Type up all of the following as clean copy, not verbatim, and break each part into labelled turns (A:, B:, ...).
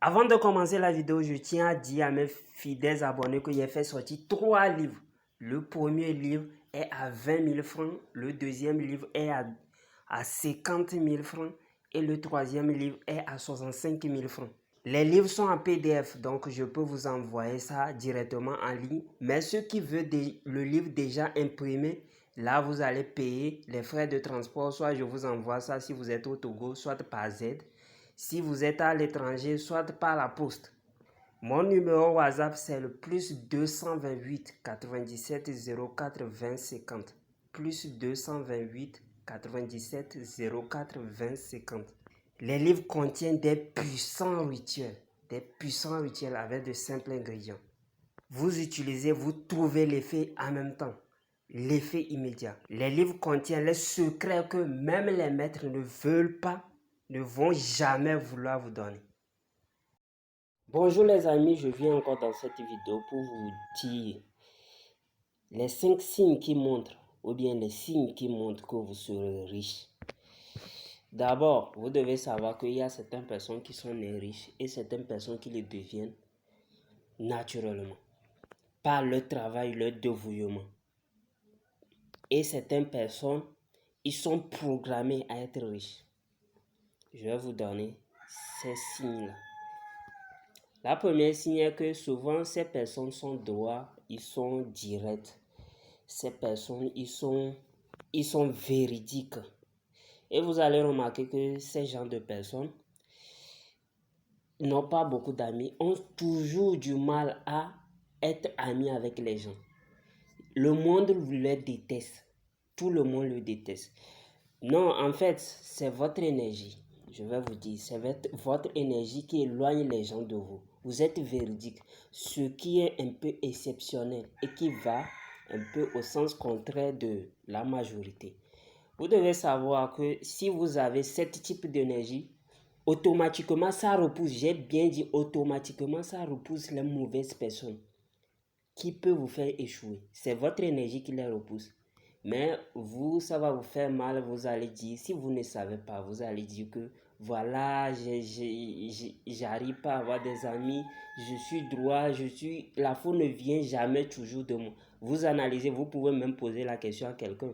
A: Avant de commencer la vidéo, je tiens à dire à mes fidèles abonnés que j'ai fait sortir 3 livres. Le premier livre est à 20 000 francs, le deuxième livre est à 50 000 francs et le troisième livre est à 65 000 francs. Les livres sont en PDF, donc je peux vous envoyer ça directement en ligne. Mais ceux qui veulent le livre déjà imprimé, là vous allez payer les frais de transport. Soit je vous envoie ça si vous êtes au Togo, soit par Z. Si vous êtes à l'étranger, soit par la poste. Mon numéro WhatsApp, c'est le plus 228 97 04 20 50. Plus 228 97 04 20 50. Les livres contiennent des puissants rituels avec de simples ingrédients. Vous utilisez, vous trouvez l'effet en même temps, l'effet immédiat. Les livres contiennent les secrets que même les maîtres ne veulent pas, ne vont jamais vouloir vous donner. Bonjour les amis, je viens encore dans cette vidéo pour vous dire les 5 signes qui montrent, ou bien les signes qui montrent que vous serez riche. D'abord, vous devez savoir qu'il y a certaines personnes qui sont nées riches et certaines personnes qui le deviennent naturellement, par leur travail, leur dévouement. Et certaines personnes, ils sont programmés à être riches. Je vais vous donner ces signes-là. La première signe est que souvent ces personnes sont droits, ils sont directs. Ces personnes, ils sont véridiques. Et vous allez remarquer que ces genres de personnes n'ont pas beaucoup d'amis, ont toujours du mal à être amis avec les gens. Le monde les déteste. Tout le monde le déteste. Non, en fait, c'est votre énergie. Je vais vous dire, c'est votre énergie qui éloigne les gens de vous. Vous êtes véridique, ce qui est un peu exceptionnel et qui va un peu au sens contraire de la majorité. Vous devez savoir que si vous avez ce type d'énergie, automatiquement ça repousse, j'ai bien dit automatiquement ça repousse les mauvaises personnes qui peuvent vous faire échouer. C'est votre énergie qui les repousse. Mais vous, ça va vous faire mal, vous allez dire, si vous ne savez pas, vous allez dire que voilà, j'arrive pas à avoir des amis, je suis droit, la faute ne vient jamais toujours de moi. Vous analysez, vous pouvez même poser la question à quelqu'un.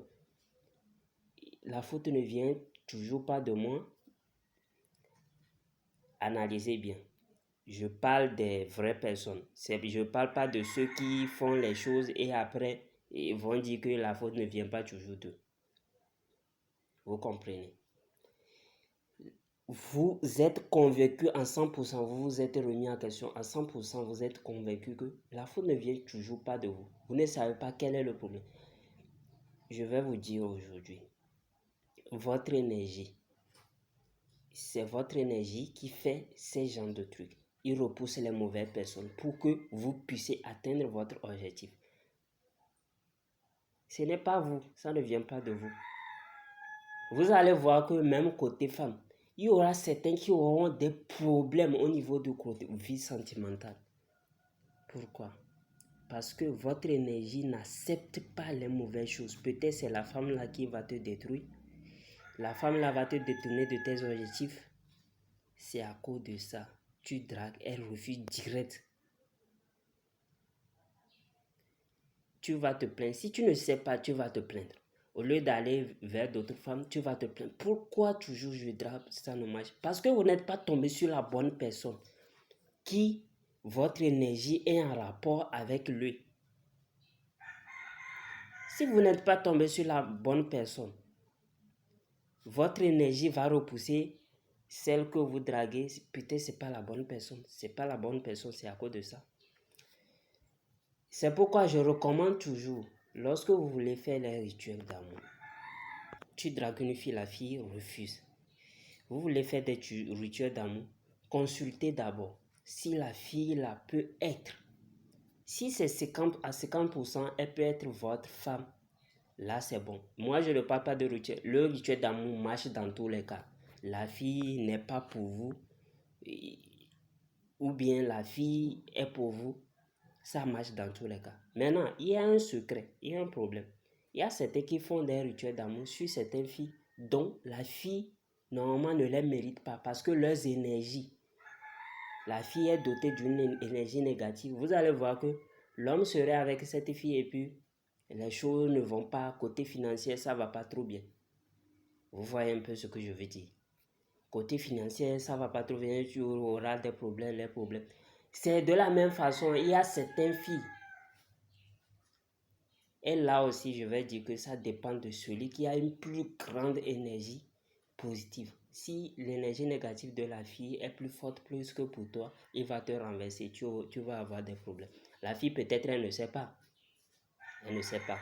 A: La faute ne vient toujours pas de moi. Analysez bien. Je parle des vraies personnes. Je ne parle pas de ceux qui font les choses et après ils vont dire que la faute ne vient pas toujours d'eux. Vous comprenez? Vous êtes convaincu à 100%, vous vous êtes remis en question à 100%, vous êtes convaincu que la faute ne vient toujours pas de vous. Vous ne savez pas quel est le problème. Je vais vous dire aujourd'hui, votre énergie, c'est votre énergie qui fait ces genres de trucs. Il repousse les mauvaises personnes pour que vous puissiez atteindre votre objectif. Ce n'est pas vous, ça ne vient pas de vous. Vous allez voir que même côté femme, il y aura certains qui auront des problèmes au niveau de côté vie sentimentale. Pourquoi? Parce que votre énergie n'accepte pas les mauvaises choses. Peut-être c'est la femme là qui va te détruire. La femme là va te détourner de tes objectifs. C'est à cause de ça. Tu dragues, elle refuse direct. Tu vas te plaindre. Si tu ne sais pas, tu vas te plaindre. Au lieu d'aller vers d'autres femmes, tu vas te plaindre. Pourquoi toujours je drague, ça ne marche? Parce que vous n'êtes pas tombé sur la bonne personne qui, votre énergie est en rapport avec lui. Si vous n'êtes pas tombé sur la bonne personne, votre énergie va repousser celle que vous draguez. Peut-être ce n'est pas la bonne personne. Ce n'est pas la bonne personne, c'est à cause de ça. C'est pourquoi je recommande toujours, lorsque vous voulez faire les rituels d'amour, tu dragues une fille, la fille refuse. Vous voulez faire des rituels d'amour, consultez d'abord si la fille là peut être. Si c'est 50 à 50%, elle peut être votre femme. Là, c'est bon. Moi, je ne parle pas de rituel. Le rituel d'amour marche dans tous les cas. La fille n'est pas pour vous, ou bien la fille est pour vous. Ça marche dans tous les cas. Maintenant, il y a un secret, il y a un problème. Il y a certains qui font des rituels d'amour sur certaines filles dont la fille, normalement, ne les mérite pas parce que leurs énergies la fille est dotée d'une énergie négative, vous allez voir que l'homme serait avec cette fille et puis les choses ne vont pas, côté financier, ça va pas trop bien. Vous voyez un peu ce que je veux dire. Côté financier, ça va pas trop bien, tu auras des problèmes, les problèmes. C'est de la même façon, il y a certaines filles. Et là aussi, je vais dire que ça dépend de celui qui a une plus grande énergie positive. Si l'énergie négative de la fille est plus forte plus que pour toi, il va te renverser, tu vas avoir des problèmes. La fille peut-être elle ne sait pas. Elle ne sait pas.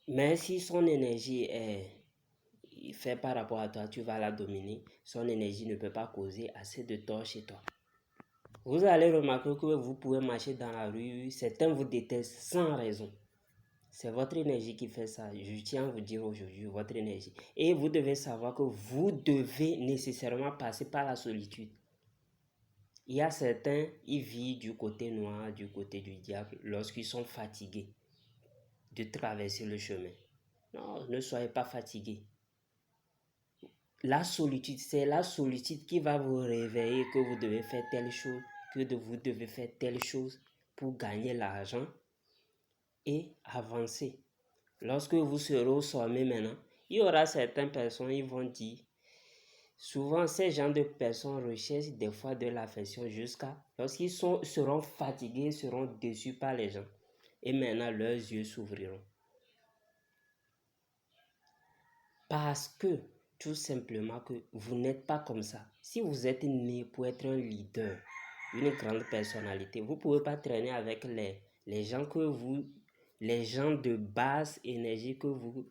A: Mais si son énergie est fait par rapport à toi, tu vas la dominer. Son énergie ne peut pas causer assez de tort chez toi. Vous allez remarquer que vous pouvez marcher dans la rue, certains vous détestent sans raison. C'est votre énergie qui fait ça. Je tiens à vous dire aujourd'hui, votre énergie. Et vous devez savoir que vous devez nécessairement passer par la solitude. Il y a certains, ils vivent du côté noir, du côté du diable, lorsqu'ils sont fatigués de traverser le chemin. Non, ne soyez pas fatigués. La solitude, c'est la solitude qui va vous réveiller que vous devez faire telle chose, que vous devez faire telle chose pour gagner l'argent et avancer. Lorsque vous serez au sommet maintenant, il y aura certaines personnes qui vont dire, souvent ces gens de personnes recherchent des fois de l'affection jusqu'à lorsqu'ils seront fatigués, seront déçus par les gens. Et maintenant leurs yeux s'ouvriront. Parce que tout simplement que vous n'êtes pas comme ça. Si vous êtes né pour être un leader, une grande personnalité, vous ne pouvez pas traîner avec les gens les gens de basse énergie que vous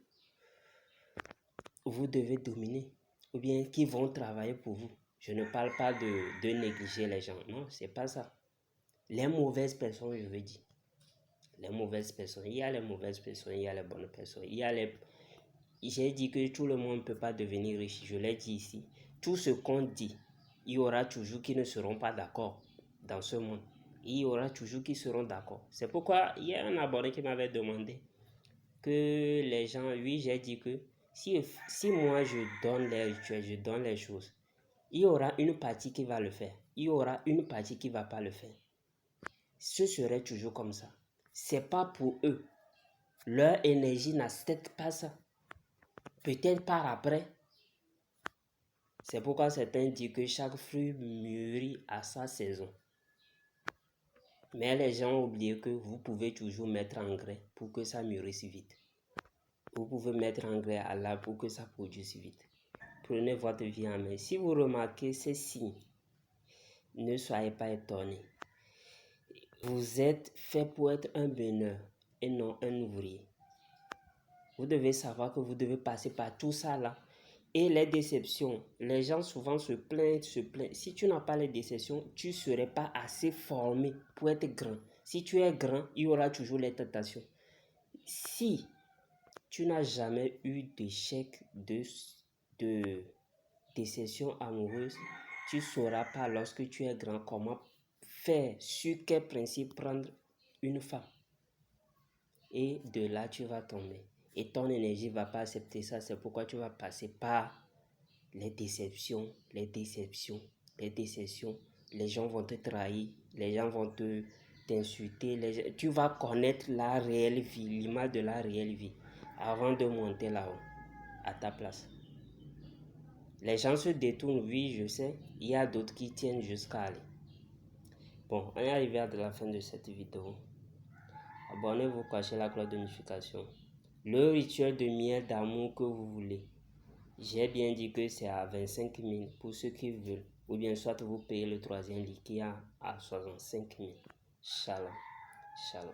A: devez dominer ou bien qui vont travailler pour vous. Je ne parle pas de négliger les gens. Non, c'est pas ça. Les mauvaises personnes, je veux dire. Les mauvaises personnes. Il y a les mauvaises personnes, il y a les bonnes personnes. J'ai dit que tout le monde ne peut pas devenir riche. Je l'ai dit ici. Tout ce qu'on dit, il y aura toujours qui ne seront pas d'accord dans ce monde. Il y aura toujours qui seront d'accord. C'est pourquoi il y a un abonné qui m'avait demandé que les gens, oui, j'ai dit que si moi je donne les rituels, je donne les choses, il y aura une partie qui va le faire. Il y aura une partie qui ne va pas le faire. Ce serait toujours comme ça. C'est pas pour eux. Leur énergie n'accepte pas ça. Peut-être par après. C'est pourquoi certains disent que chaque fruit mûrit à sa saison. Mais les gens ont oublié que vous pouvez toujours mettre engrais pour que ça mûrisse vite. Vous pouvez mettre engrais à l'arbre pour que ça produise vite. Prenez votre vie en main. Si vous remarquez ces signes, ne soyez pas étonnés. Vous êtes fait pour être un meneur et non un ouvrier. Vous devez savoir que vous devez passer par tout ça là. Et les déceptions, les gens souvent se plaignent. Si tu n'as pas les déceptions, tu ne serais pas assez formé pour être grand. Si tu es grand, il y aura toujours les tentations. Si tu n'as jamais eu d'échec de déception amoureuse, tu ne sauras pas lorsque tu es grand comment faire, sur quel principe prendre une femme. Et de là, tu vas tomber. Et ton énergie ne va pas accepter ça. C'est pourquoi tu vas passer par les déceptions. Les gens vont te trahir. Les gens vont t'insulter. Tu vas connaître la réelle vie, l'image de la réelle vie, avant de monter là-haut, à ta place. Les gens se détournent, oui, je sais. Il y a d'autres qui tiennent jusqu'à aller. Bon, on est arrivé à la fin de cette vidéo. Abonnez-vous, cachez la cloche de notification. Le rituel de miel d'amour que vous voulez. J'ai bien dit que c'est à 25 000 pour ceux qui veulent. Ou bien soit vous payez le troisième lit qui est à 65 000. Shalom. Shalom.